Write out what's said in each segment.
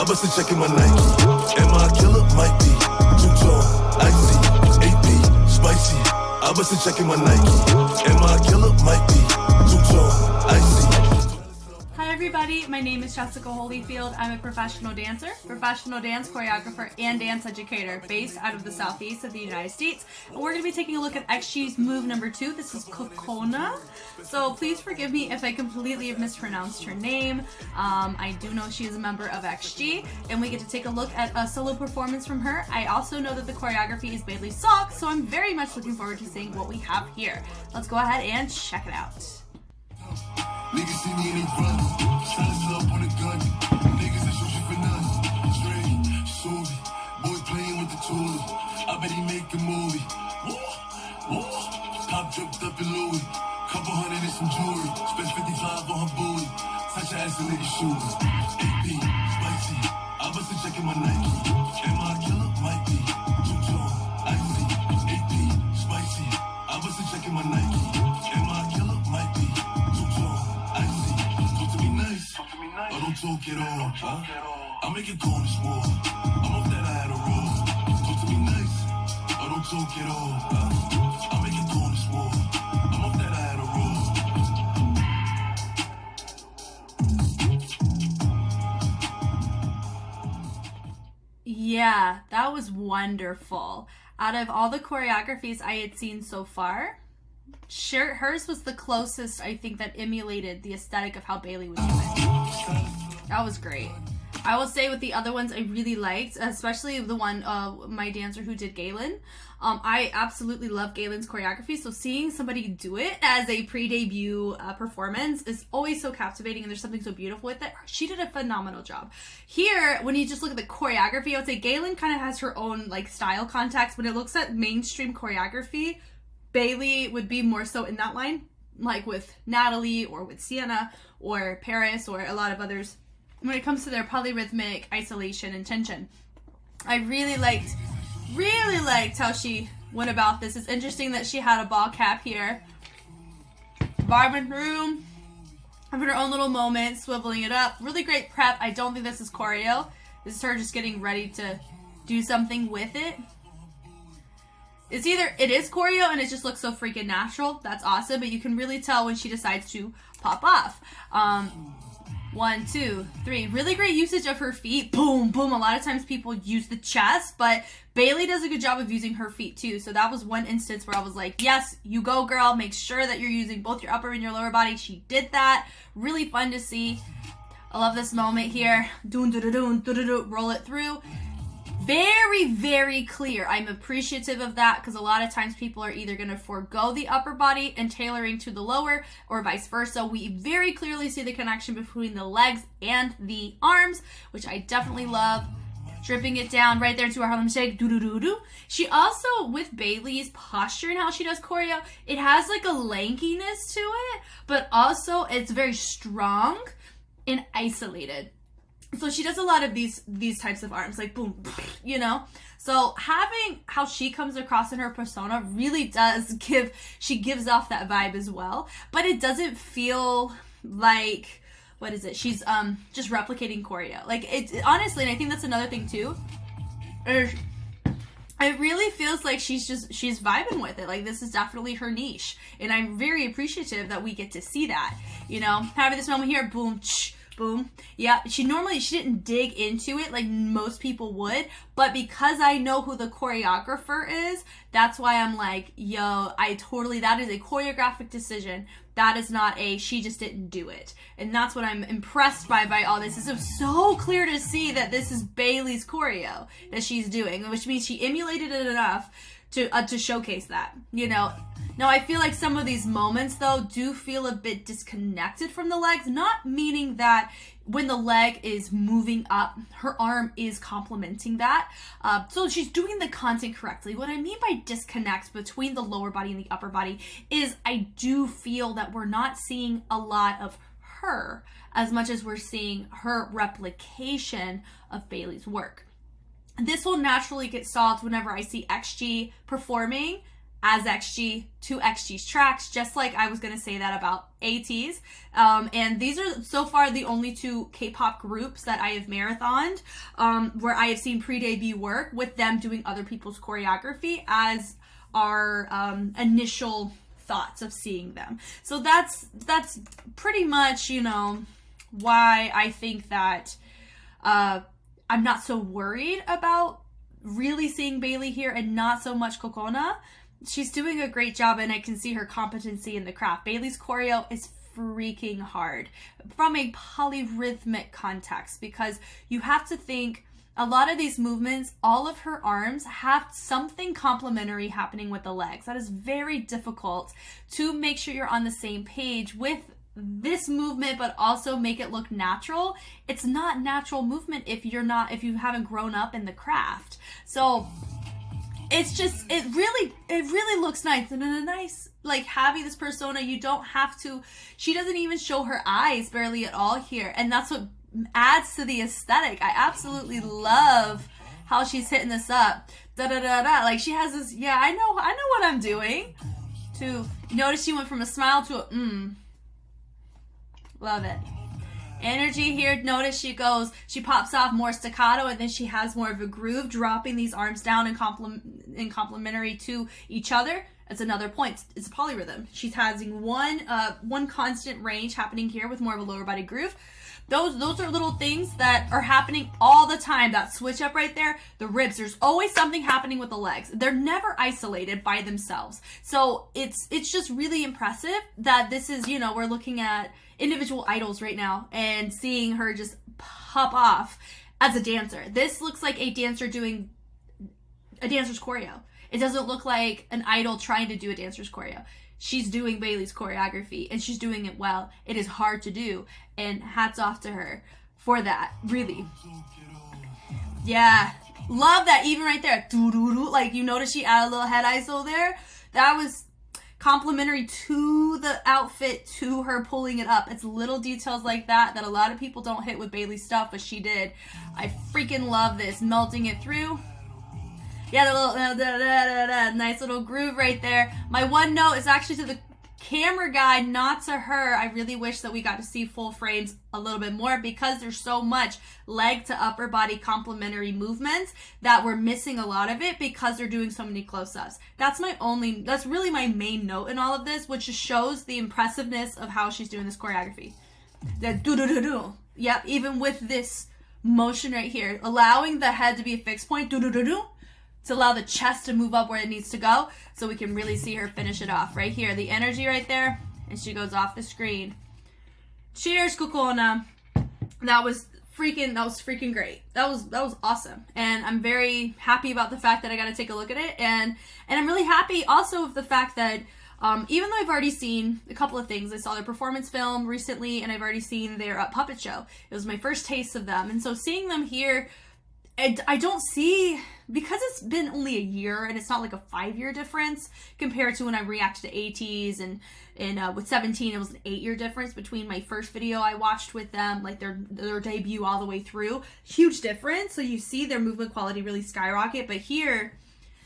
bustin' checking my Nike. Am I a killer? Might be. Two-tone, icy, AP, spicy. I bustin' checking my Nike. Am I a killer? Might be. Two-tone, icy. Hi everybody, my name is Jessica Holyfield. I'm a professional dancer, professional dance choreographer, and dance educator based out of the southeast of the United States. And we're going to be taking a look at XG's move number 2. This is Cocona. So please forgive me if I completely have mispronounced her name. I do know she is a member of XG, and we get to take a look at a solo performance from her. I also know that the choreography is Bailey Salk, so I'm very much looking forward to seeing what we have here. Let's go ahead and check it out. Niggas see me and they run. Silence up on the gun. Niggas that shoot you for none. Straight, Susie. Boy playing with the toolie. I bet he make a movie. Pop dripped up in Louis. Couple hundred and some jewelry. Spent 55 on her booty. Touch her ass and lady shooting. AP, spicy. I bust a check in my Nike. Am I a killer? Might be. Two-tone, icy. AP, spicy. I bust a check in my Nike. Am I a killer? Might be. I don't talk at all, huh? I make it corner small. I'm off that I had a roll. Talk to me nice. I don't talk at all, huh? I make it corner small. I'm off that I had a roll. Yeah, that was wonderful. Out of all the choreographies I had seen so far, hers was the closest, I think, that emulated the aesthetic of how Bailey was doing. That was great. I will say with the other ones I really liked, especially the one, my dancer who did Galen. I absolutely love Galen's choreography, so seeing somebody do it as a pre-debut performance is always so captivating, and there's something so beautiful with it. She did a phenomenal job. Here, when you just look at the choreography, I would say Galen kind of has her own like style context. When it looks at mainstream choreography, Bailey would be more so in that line, like with Natalie or with Sienna or Paris or a lot of others when it comes to their polyrhythmic isolation and tension. I really liked how she went about this. It's interesting that she had a ball cap here, vibing through, having her own little moment, swiveling it up. Really great prep. I don't think this is choreo. This is her just getting ready to do something with it. It's either it is choreo and it just looks so freaking natural. That's awesome, but you can really tell when she decides to pop off. 1, 2, 3. Really great usage of her feet. Boom, boom. A lot of times people use the chest, but Bailey does a good job of using her feet too. So that was one instance where I was like, yes, you go, girl. Make sure that you're using both your upper and your lower body. She did that. Really fun to see. I love this moment here. Doon, doon, doon, doon, doon, roll it through. Very, very clear. I'm appreciative of that because a lot of times people are either going to forego the upper body and tailoring to the lower or vice versa. We very clearly see the connection between the legs and the arms, which I definitely love. Dripping it down right there to our Harlem Shake. Do-do-do-do. She also, with Bailey's posture and how she does choreo, it has like a lankiness to it, but also it's very strong and isolated. So she does a lot of these types of arms, like boom, you know? So having how she comes across in her persona really does she gives off that vibe as well. But it doesn't feel like, what is it? She's just replicating choreo. Like, it honestly, and I think that's another thing too. It really feels like she's vibing with it. Like, this is definitely her niche. And I'm very appreciative that we get to see that. You know, having this moment here, boom, boom. Yeah, she didn't dig into it like most people would, but because I know who the choreographer is, that's why I'm like, yo, that is a choreographic decision. That is not she just didn't do it. And that's what I'm impressed by all this. It's so clear to see that this is Bailey's choreo that she's doing, which means she emulated it enough to showcase that, you know. Now, I feel like some of these moments, though, do feel a bit disconnected from the legs, not meaning that when the leg is moving up, her arm is complementing that. So she's doing the content correctly. What I mean by disconnect between the lower body and the upper body is I do feel that we're not seeing a lot of her as much as we're seeing her replication of Bailey's work. This will naturally get solved whenever I see XG performing as XG to XG's tracks, just like I was going to say that about ATEEZ. And these are so far the only two K-pop groups that I have marathoned, where I have seen pre-debut work with them doing other people's choreography as our initial thoughts of seeing them. So that's pretty much, you know, why I think that I'm not so worried about really seeing Bailey here and not so much Cocona. She's doing a great job, and I can see her competency in the craft. Bailey's choreo is freaking hard from a polyrhythmic context, because you have to think a lot of these movements, all of her arms have something complementary happening with the legs. That is very difficult to make sure you're on the same page with this movement, but also make it look natural. It's not natural movement if you haven't grown up in the craft. So it's just, it really looks nice, and a nice, like, having this persona. You don't have to, she doesn't even show her eyes barely at all here, and that's what adds to the aesthetic. I absolutely love how she's hitting this up, like she has this, yeah, I know what I'm doing. To notice she went from a smile to a love it. Energy here. Notice she pops off more staccato, and then she has more of a groove, dropping these arms down in complementary to each other. That's another point. It's a polyrhythm. She's having one constant range happening here with more of a lower body groove. Those are little things that are happening all the time. That switch up right there, the ribs, there's always something happening with the legs. They're never isolated by themselves. So it's just really impressive that this is, you know, we're looking at individual idols right now and seeing her just pop off as a dancer. This looks like a dancer doing a dancer's choreo. It doesn't look like an idol trying to do a dancer's choreo. She's doing Bailey's choreography, and she's doing it well. It is hard to do, and hats off to her for that, really. Yeah, love that. Even right there, like, you notice she added a little head ISO there. That was complimentary to the outfit, to her pulling it up. It's little details like that a lot of people don't hit with Bailey's stuff, but she did. I freaking love this, melting it through. Yeah, the little nice little groove right there. My one note is actually to the camera guy, not to her. I really wish that we got to see full frames a little bit more, because there's so much leg to upper body complementary movements that we're missing a lot of it because they're doing so many close-ups. That's really my main note in all of this, which just shows the impressiveness of how she's doing this choreography. The do-do-do-do. Yep, even with this motion right here, allowing the head to be a fixed point, do-do-do-do, to allow the chest to move up where it needs to go, so we can really see her finish it off right here. The energy right there, and she goes off the screen. Cheers, Cocona. That was freaking great. That was awesome, and I'm very happy about the fact that I got to take a look at it, and I'm really happy also with the fact that even though I've already seen a couple of things, I saw their performance film recently, and I've already seen their puppet show. It was my first taste of them, and so seeing them here, I don't see, because it's been only a year and it's not like a 5-year difference compared to when I reacted to ATEEZ, and with 17 it was an 8-year difference between my first video I watched with them, like their debut all the way through. Huge difference. So you see their movement quality really skyrocket, but here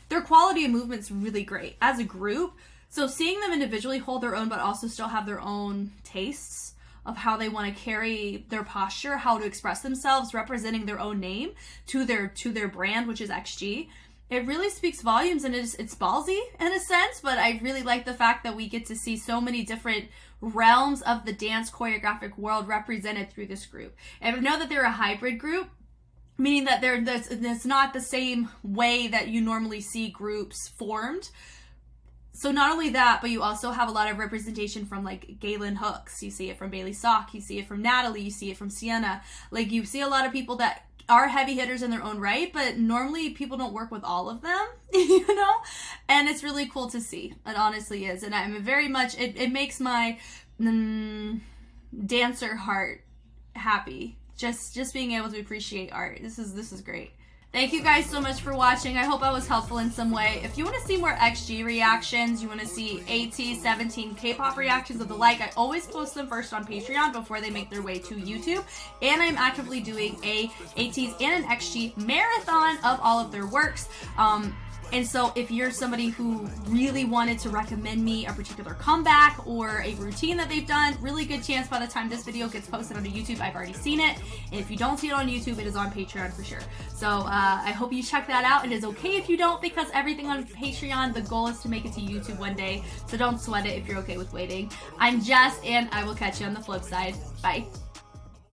their quality of movement's really great as a group. So seeing them individually hold their own, but also still have their own tastes of how they want to carry their posture, how to express themselves, representing their own name to their brand, which is XG. It really speaks volumes, and it's ballsy in a sense, but I really like the fact that we get to see so many different realms of the dance choreographic world represented through this group. And I know that they're a hybrid group, meaning that that's not the same way that you normally see groups formed. So not only that, but you also have a lot of representation from, like, Galen Hooks. You see it from Bailey Sock. You see it from Natalie. You see it from Sienna. Like, you see a lot of people that are heavy hitters in their own right, but normally people don't work with all of them, you know? And it's really cool to see. It honestly is. And I'm very much, it makes my dancer heart happy. Just being able to appreciate art. This is great. Thank you guys so much for watching. I hope I was helpful in some way. If you want to see more XG reactions, you want to see ATEEZ 17 K-pop reactions of the like, I always post them first on Patreon before they make their way to YouTube. And I'm actively doing a ATEEZ and an XG marathon of all of their works. And so if you're somebody who really wanted to recommend me a particular comeback or a routine that they've done, really good chance by the time this video gets posted onto YouTube, I've already seen it. And if you don't see it on YouTube, it is on Patreon for sure. So I hope you check that out. It is okay if you don't, because everything on Patreon, the goal is to make it to YouTube one day. So don't sweat it if you're okay with waiting. I'm Jess, and I will catch you on the flip side. Bye.